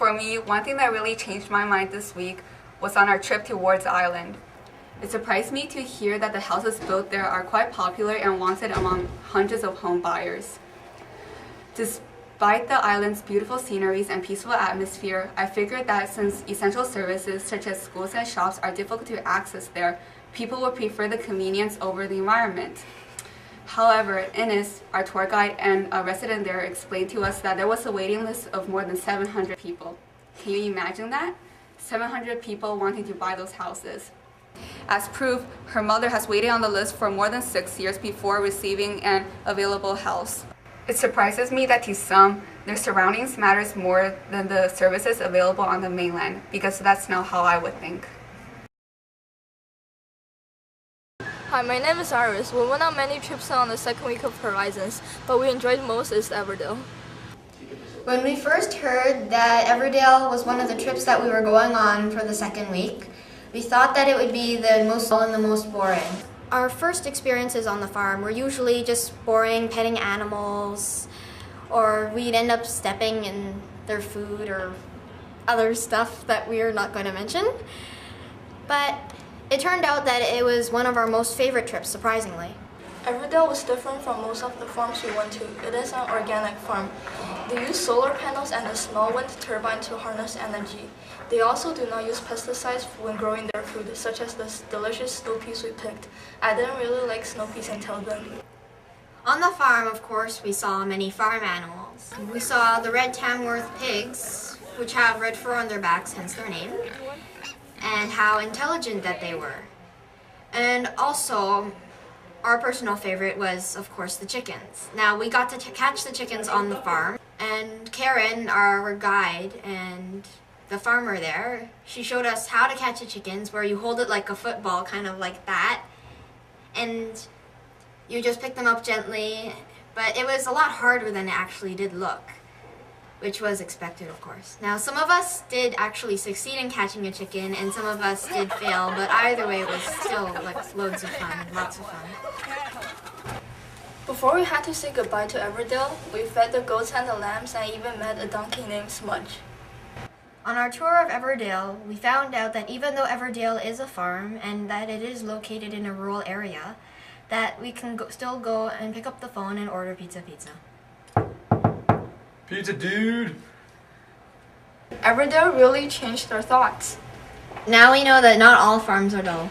For me, one thing that really changed my mind this week was on our trip to Ward's Island. It surprised me to hear that the houses built there are quite popular and wanted among hundreds of home buyers. Despite the island's beautiful sceneries and peaceful atmosphere, I figured that since essential services such as schools and shops are difficult to access there, people would prefer the convenience over the environment. However, Ines, our tour guide and a resident there, explained to us that there was a waiting list of more than 700 people. Can you imagine that? 700 people wanting to buy those houses. As proof, her mother has waited on the list for more than 6 years before receiving an available house. It surprises me that to some, their surroundings matters more than the services available on the mainland, because that's not how I would think. Hi, my name is Iris. We went on many trips on the second week of Horizons, but we enjoyed most is Everdale. When we first heard that Everdale was one of the trips that we were going on for the second week, we thought that it would be the most dull and the most boring. Our first experiences on the farm were usually just boring, petting animals, or we'd end up stepping in their food or other stuff that we're not going to mention. But it turned out that it was one of our most favorite trips, surprisingly. Everdale was different from most of the farms we went to. It is an organic farm. They use solar panels and a small wind turbine to harness energy. They also do not use pesticides when growing their food, such as the delicious snow peas we picked. I didn't really like snow peas until then. On the farm, of course, we saw many farm animals. We saw the red Tamworth pigs, which have red fur on their backs, hence their name, and how intelligent that they were. And also, our personal favorite was, of course, the chickens. Now, we got to catch the chickens on the farm, and Karen, our guide, and the farmer there, she showed us how to catch the chickens, where you hold it like a football, kind of like that, and you just pick them up gently, but it was a lot harder than it actually did look, which was expected, of course. Now, some of us did actually succeed in catching a chicken, and some of us did fail, but either way, it was still like loads of fun, lots of fun. Before we had to say goodbye to Everdale, we fed the goats and the lambs and even met a donkey named Smudge. On our tour of Everdale, we found out that even though Everdale is a farm and that it is located in a rural area, that we can still go and pick up the phone and order pizza. Pizza, dude! Everdale really changed our thoughts. Now we know that not all farms are dull.